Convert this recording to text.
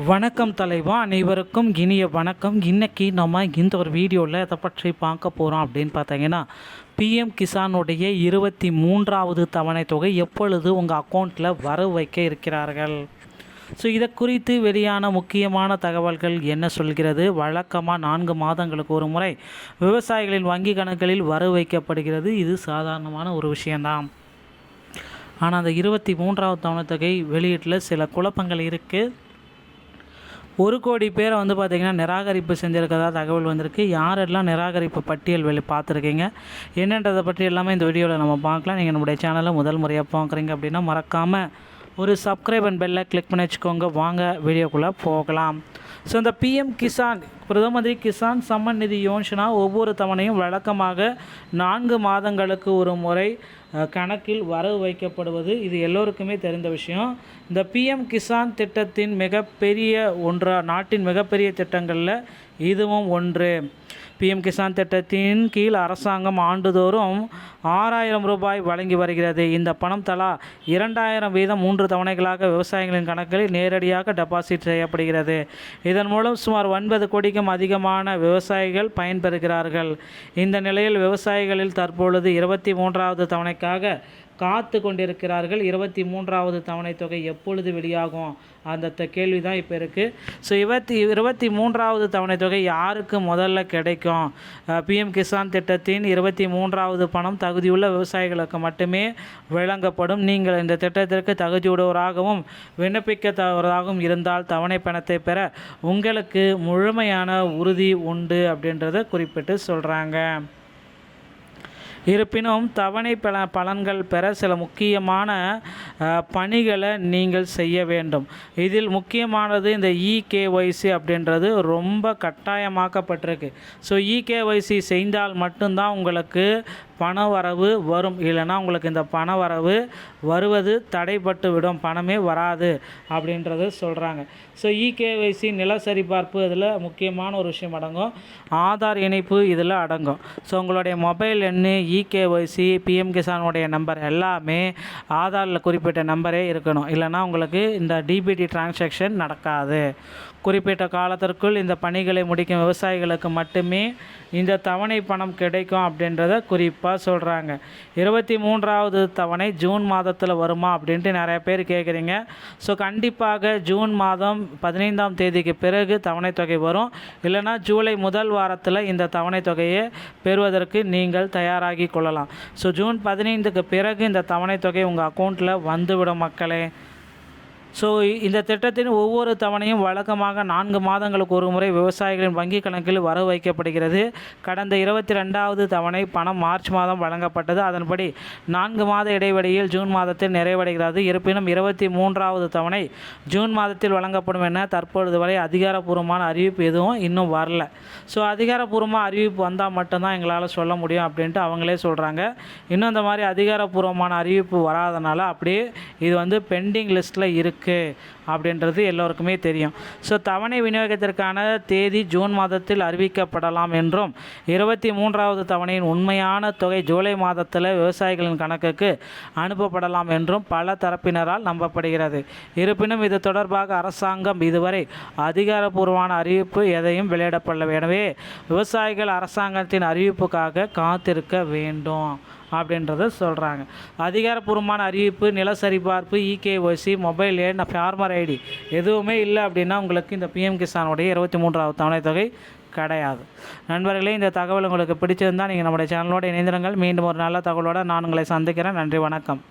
வணக்கம் தலைவா, அனைவருக்கும் இனிய வணக்கம். இன்றைக்கி நம்ம இந்த ஒரு வீடியோவில் எதை பற்றி பார்க்க போகிறோம் அப்படின்னு பார்த்தீங்கன்னா, பிஎம் கிசானுடைய 23வது தவணை தொகை எப்பொழுது உங்கள் அக்கௌண்ட்டில் வரவு வைக்க இருக்கிறார்கள். ஸோ இதை குறித்து வெளியான முக்கியமான தகவல்கள் என்ன சொல்கிறது? வழக்கமாக 4 மாதங்களுக்கு ஒரு முறை விவசாயிகளின் வங்கி கணக்குகளில் வரவு வைக்கப்படுகிறது. இது சாதாரணமான ஒரு விஷயந்தான். ஆனால் அந்த 23வது தவணை தொகை வெளியீட்டில் சில குழப்பங்கள் இருக்குது. 1 கோடி பேரை பார்த்திங்கன்னா நிராகரிப்பு செஞ்சுருக்கதா தகவல் வந்திருக்கு. யாரெல்லாம் நிராகரிப்பு பட்டியல் பார்த்துருக்கீங்க என்னன்றதை பற்றி எல்லாமே இந்த வீடியோவில் நம்ம பார்க்கலாம். நீங்கள் நம்முடைய சேனலை முதல் முறையாக பார்க்குறீங்க அப்படின்னா மறக்காமல் ஒரு சப்ஸ்கிரைப் அண்ட் பெல்லை கிளிக் பண்ணி வச்சுக்கோங்க. வாங்க வீடியோக்குள்ளே போகலாம். ஸோ இந்த பிஎம் கிசான், பிரதம மந்திரி கிசான் சம்மன் நிதி யோஜனா ஒவ்வொரு தவணையும் வழக்கமாக 4 மாதங்களுக்கு ஒரு முறை கணக்கில் வரவு வைக்கப்படுவது இது எல்லோருக்குமே தெரிந்த விஷயம். இந்த பிஎம் கிசான் திட்டத்தின் மிகப்பெரிய நாட்டின் மிகப்பெரிய திட்டங்களில் இதுவும் ஒன்று. பிஎம் கிசான் திட்டத்தின் கீழ் அரசாங்கம் ஆண்டுதோறும் 6000 ரூபாய் வழங்கி வருகிறது. இந்த பணம் தலா 2000 வீதம் 3 தவணைகளாக விவசாயிகளின் கணக்கில் நேரடியாக டெபாசிட் செய்யப்படுகிறது. இதன் மூலம் சுமார் 9 கோடிக்கும் அதிகமான விவசாயிகள் பயன்பெறுகிறார்கள். இந்த நிலையில் விவசாயிகளில் தற்பொழுது 23வது தவணைக்காக காத்து கொண்டிருக்கிறார்கள். 23வது தவணை தொகை எப்பொழுது வெளியாகும் அந்த கேள்வி தான் இப்போ இருக்குது. ஸோ 23வது தவணை தொகை யாருக்கு முதல்ல கிடைக்கும்? பிஎம் கிசான் திட்டத்தின் 23வது பணம் தகுதியுள்ள விவசாயிகளுக்கு மட்டுமே வழங்கப்படும். நீங்கள் இந்த திட்டத்திற்கு தகுதியுடையவராகவும் விண்ணப்பிக்கத்தவராகவும் இருந்தால் தவணை பணத்தை பெற உங்களுக்கு முழுமையான உறுதி உண்டு அப்படின்றத குறிப்பிட்டு சொல்கிறாங்க. இருப்பினும் தவணை பலன்கள் பெற சில முக்கியமான பணிகளை நீங்கள் செய்ய வேண்டும். இதில் முக்கியமானது இந்த இகேஒய்சி அப்படின்றது ரொம்ப கட்டாயமாக்கப்பட்டிருக்கு. ஸோ இகேஒய்சி செய்தால் மட்டும்தான் உங்களுக்கு பண வரவு வரும். இல்லைனா உங்களுக்கு இந்த பண வரவு வருவது தடைப்பட்டு விடும், பணமே வராது அப்படின்றது சொல்கிறாங்க. ஸோ இகேஒய்சி நில சரிபார்ப்பு இதில் முக்கியமான ஒரு விஷயம் அடங்கும். ஆதார் இணைப்பு இதில் அடங்கும். ஸோ உங்களுடைய மொபைல் எண்ணு, இகேஒய்சி, பிஎம் கிசானுடைய நம்பர் எல்லாமே ஆதாரில் குறிப்பிட்ட நம்பரே இருக்கணும். இல்லைனா உங்களுக்கு இந்த டிபிடி டிரான்சாக்ஷன் நடக்காது. குறிப்பிட்ட காலத்திற்குள் இந்த பணிகளை முடிக்கும் விவசாயிகளுக்கு மட்டுமே இந்த தவணை பணம் கிடைக்கும் அப்படின்றத குறிப்பாக சொல்கிறாங்க. 23வது தவணை ஜூன் மாதத்தில் வருமா அப்படின்ட்டு நிறைய பேர் கேட்குறீங்க. ஸோ கண்டிப்பாக ஜூன் மாதம் 15ஆம் தேதிக்கு பிறகு தவணை தொகை வரும். இல்லைனா ஜூலை முதல் வாரத்தில் இந்த தவணை தொகையை பெறுவதற்கு நீங்கள் தயாராகி கொள்ளலாம். ஸோ ஜூன் 15க்கு பிறகு இந்த தவணை தொகை உங்கள் அக்கௌண்ட்டில் வந்துவிடும் மக்களே. ஸோ இந்த திட்டத்தின் ஒவ்வொரு தவணையும் வழக்கமாக 4 மாதங்களுக்கு ஒரு முறை விவசாயிகளின் வங்கி கணக்கில் வரவு வைக்கப்படுகிறது. கடந்த 22வது தவணை பணம் மார்ச் மாதம் வழங்கப்பட்டது. அதன்படி 4 மாத இடைவெளியில் ஜூன் மாதத்தில் நிறைவடைகிறது. இருப்பினும் 23வது தவணை ஜூன் மாதத்தில் வழங்கப்படும் என தற்பொழுது வரை அதிகாரப்பூர்வமான அறிவிப்பு எதுவும் இன்னும் வரல. ஸோ அதிகாரப்பூர்வமாக அறிவிப்பு வந்தால் மட்டும்தான் எங்களால் சொல்ல முடியும் அப்படின்ட்டு அவங்களே சொல்கிறாங்க. இன்னும் இந்த மாதிரி அதிகாரப்பூர்வமான அறிவிப்பு வராதனால அப்படியே இது பெண்டிங் லிஸ்ட்டில் இருக்குது அப்படின்றது எல்லோருக்குமே தெரியும். ஸோ தவணை விநியோகத்திற்கான தேதி ஜூன் மாதத்தில் அறிவிக்கப்படலாம் என்றும் 23வது தவணையின் உண்மையான தொகை ஜூலை மாதத்தில் விவசாயிகளின் கணக்குக்கு அனுப்பப்படலாம் என்றும் பல தரப்பினரால் நம்பப்படுகிறது. இருப்பினும் இது தொடர்பாக அரசாங்கம் இதுவரை அதிகாரப்பூர்வமான அறிவிப்பு எதையும் வெளியிடப்படவில்லை. எனவே விவசாயிகள் அரசாங்கத்தின் அறிவிப்புக்காக காத்திருக்க வேண்டும் அப்படின்றத சொல்கிறாங்க. அதிகாரப்பூர்வமான அறிவிப்பு, நில சரிபார்ப்பு, இகேஒய்சி, மொபைல் எண், ஃபார்மர் ஐடி எதுவுமே இல்லை அப்படின்னா உங்களுக்கு இந்த பிஎம் கிசானுடைய 23வது தவணை தொகை கிடையாது. நண்பர்களே, இந்த தகவல் உங்களுக்கு பிடிச்சிருந்தால் நீங்கள் நம்முடைய சேனலோடு இணைந்திருங்கள். மீண்டும் ஒரு நல்ல தகவலோடு நான் உங்களை சந்திக்கிறேன். நன்றி, வணக்கம்.